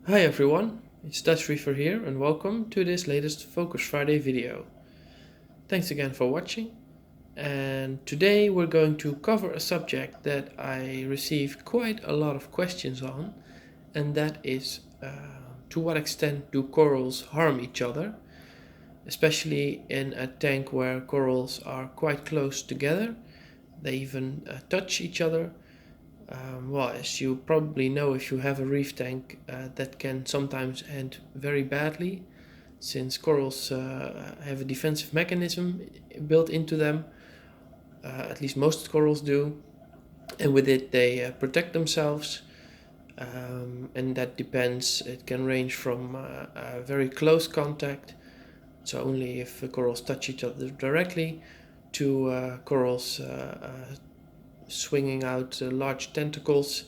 Hi everyone, it's Red Reefer here and welcome to this latest Focus Friday video. Thanks again for watching, and today we're going to cover a subject that I received quite a lot of questions on, and that is to what extent do corals harm each other, especially in a tank where corals are quite close together. They even touch each other. Well, as you probably know, if you have a reef tank, that can sometimes end very badly, since corals have a defensive mechanism built into them. At least most corals do, and with it they protect themselves. And that depends. It can range from very close contact, so only if the corals touch each other directly, to corals swinging out large tentacles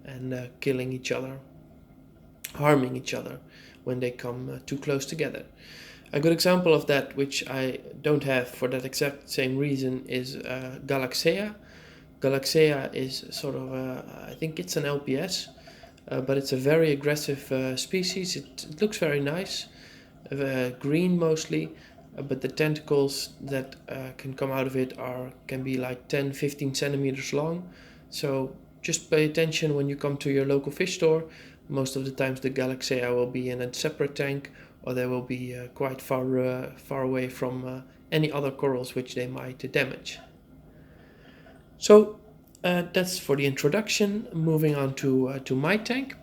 and killing each other, harming each other when they come too close together. A good example of that, which I don't have for that exact same reason, is Galaxia. Galaxia is sort of, I think it's an LPS, but it's a very aggressive species. It looks very nice, green mostly, but the tentacles that can come out of it can be like 10-15 centimeters long. So just pay attention when you come to your local fish store. Most of the times the Galaxia will be in a separate tank, or they will be quite far away from any other corals which they might damage. So that's for the introduction. Moving on to my tank.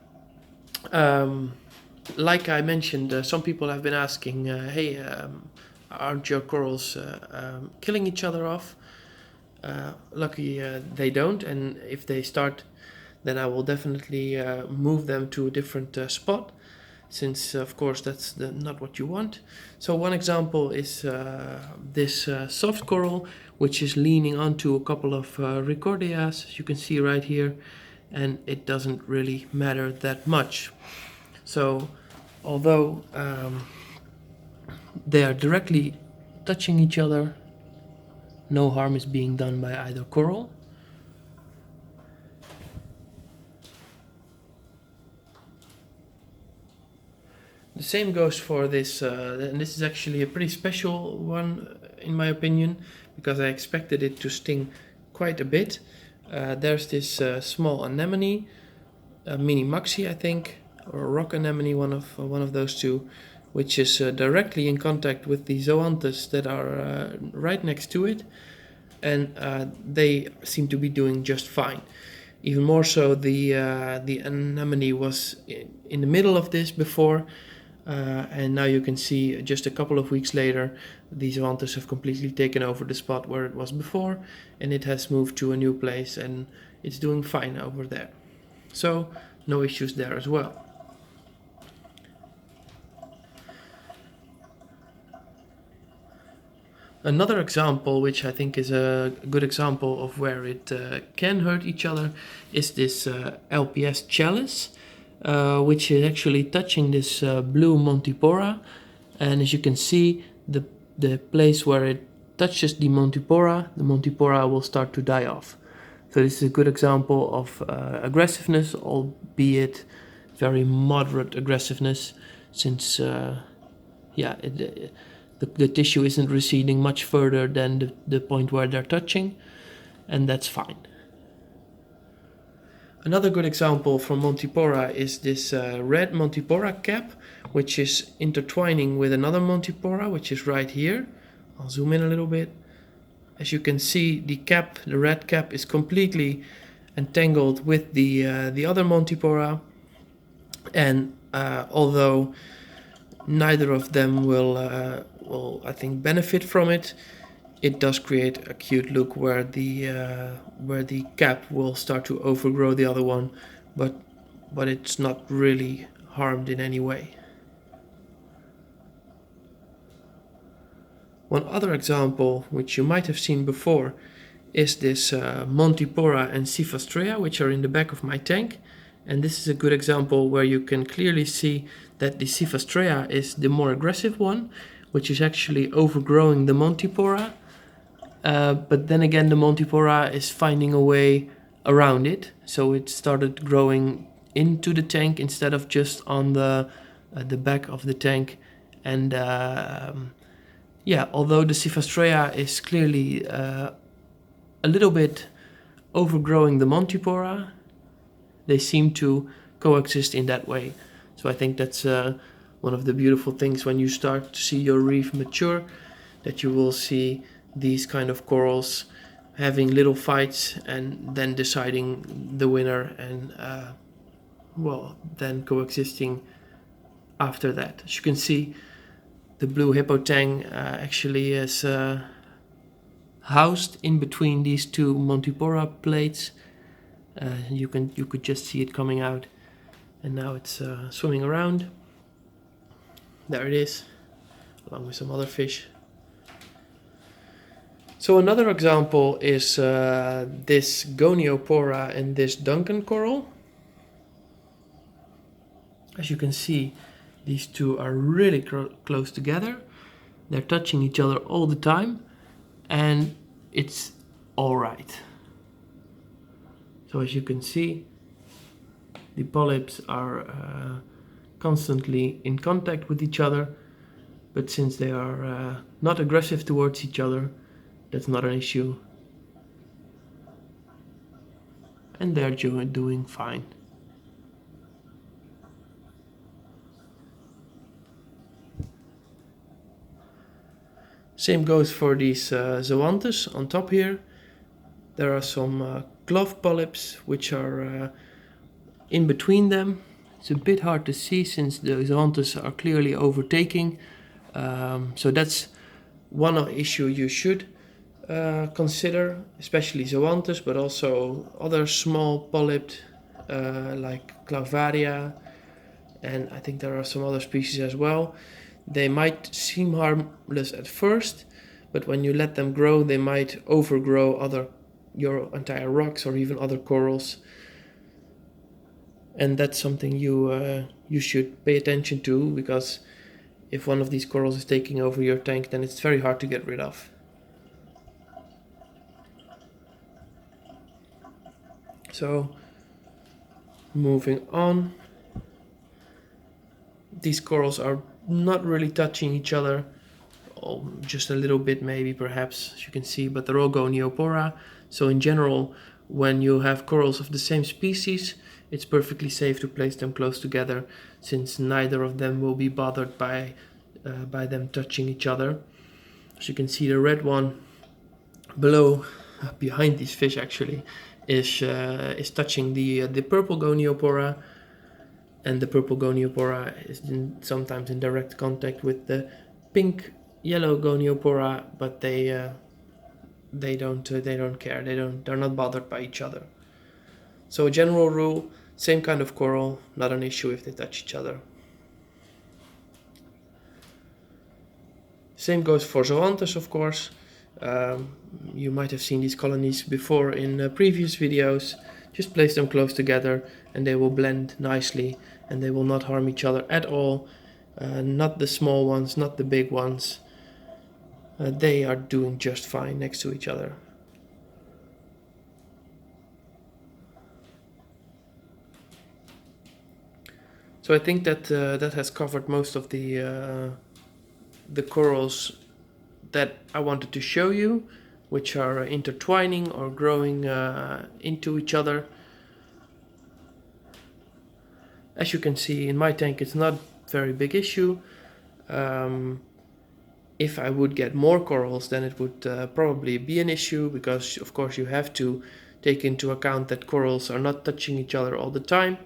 Like I mentioned, some people have been asking, hey, aren't your corals killing each other off? Lucky they don't, and if they start, then I will definitely move them to a different spot, since of course that's not what you want. So one example is this soft coral, which is leaning onto a couple of Ricordias, as you can see right here, and it doesn't really matter that much. So although they are directly touching each other, no harm is being done by either coral. The same goes for this, and this is actually a pretty special one in my opinion, because I expected it to sting quite a bit. There's this small anemone, mini maxi I think, or rock anemone, one of those two, which is directly in contact with the zoanthus that are right next to it, and they seem to be doing just fine. Even more so, the anemone was in the middle of this before, and now you can see just a couple of weeks later, these zoanthus have completely taken over the spot where it was before, and it has moved to a new place, and it's doing fine over there. So no issues there as well. Another example, which I think is a good example of where it can hurt each other, is this LPS chalice, which is actually touching this blue Montipora. And as you can see, the place where it touches the Montipora will start to die off. So this is a good example of aggressiveness, albeit very moderate aggressiveness, since the tissue isn't receding much further than the point where they're touching, and that's fine. Another good example from Montipora is this red Montipora cap, which is intertwining with another Montipora, which is right here. I'll zoom in a little bit. As you can see, the red cap is completely entangled with the other Montipora, and although neither of them will I think benefit from it, it does create a cute look where the cap will start to overgrow the other one, but it's not really harmed in any way. One other example, which you might have seen before, is this Montipora and Cephastrea, which are in the back of my tank. And this is a good example where you can clearly see that the Cephastrea is the more aggressive one, which is actually overgrowing the Montipora. But then again, the Montipora is finding a way around it, so it started growing into the tank instead of just on the back of the tank. And yeah, although the Cephastrea is clearly a little bit overgrowing the Montipora, they seem to coexist in that way. So I think that's one of the beautiful things when you start to see your reef mature, that you will see these kind of corals having little fights and then deciding the winner, and well, then coexisting after that. As you can see, the blue Hippo Tang actually is housed in between these two Montipora plates. You could just see it coming out, and now it's swimming around. There it is, along with some other fish. So another example is this Goniopora and this Duncan coral. As you can see, these two are really close together. They're touching each other all the time, and it's all right. So as you can see, the polyps are constantly in contact with each other, but since they are not aggressive towards each other, that's not an issue. And they're doing fine. Same goes for these zoanthus on top here. There are some glove polyps which are in between them. It's a bit hard to see since the zoanthus are clearly overtaking. So that's one issue you should consider, especially zoanthus, but also other small polyps like Clavaria, and I think there are some other species as well. They might seem harmless at first, but when you let them grow, they might overgrow your entire rocks or even other corals. And that's something you should pay attention to, because if one of these corals is taking over your tank, then it's very hard to get rid of. So, moving on. These corals are not really touching each other, just a little bit maybe, perhaps, as you can see, but they're all Goniopora. So in general, when you have corals of the same species, it's perfectly safe to place them close together, since neither of them will be bothered by them touching each other. As you can see, the red one below, behind these fish actually, is touching the purple Goniopora, and the purple Goniopora is sometimes in direct contact with the pink yellow Goniopora, but they don't care. They're not bothered by each other. So a general rule, same kind of coral, not an issue if they touch each other. Same goes for zoanthus, of course. You might have seen these colonies before in previous videos. Just place them close together and they will blend nicely, and they will not harm each other at all. Not the small ones, not the big ones. They are doing just fine next to each other. So I think that that has covered most of the corals that I wanted to show you, which are intertwining or growing into each other. As you can see, in my tank it's not a very big issue. If I would get more corals, then it would probably be an issue, because of course you have to take into account that corals are not touching each other all the time.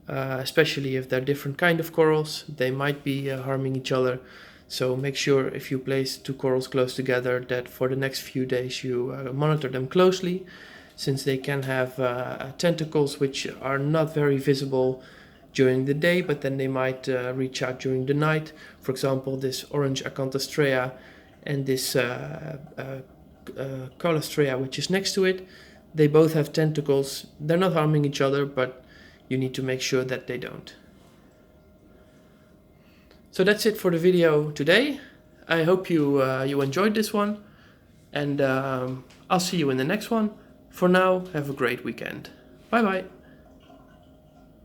Especially if they're different kind of corals, they might be harming each other. So make sure if you place two corals close together that for the next few days you monitor them closely, since they can have tentacles which are not very visible during the day, but then they might reach out during the night. For example, this orange Acanthostrea and this Calastrea, which is next to it, they both have tentacles. They're not harming each other, but you need to make sure that they don't. So that's it for the video today. I hope you enjoyed this one, and I'll see you in the next one. For now, have a great weekend. Bye bye.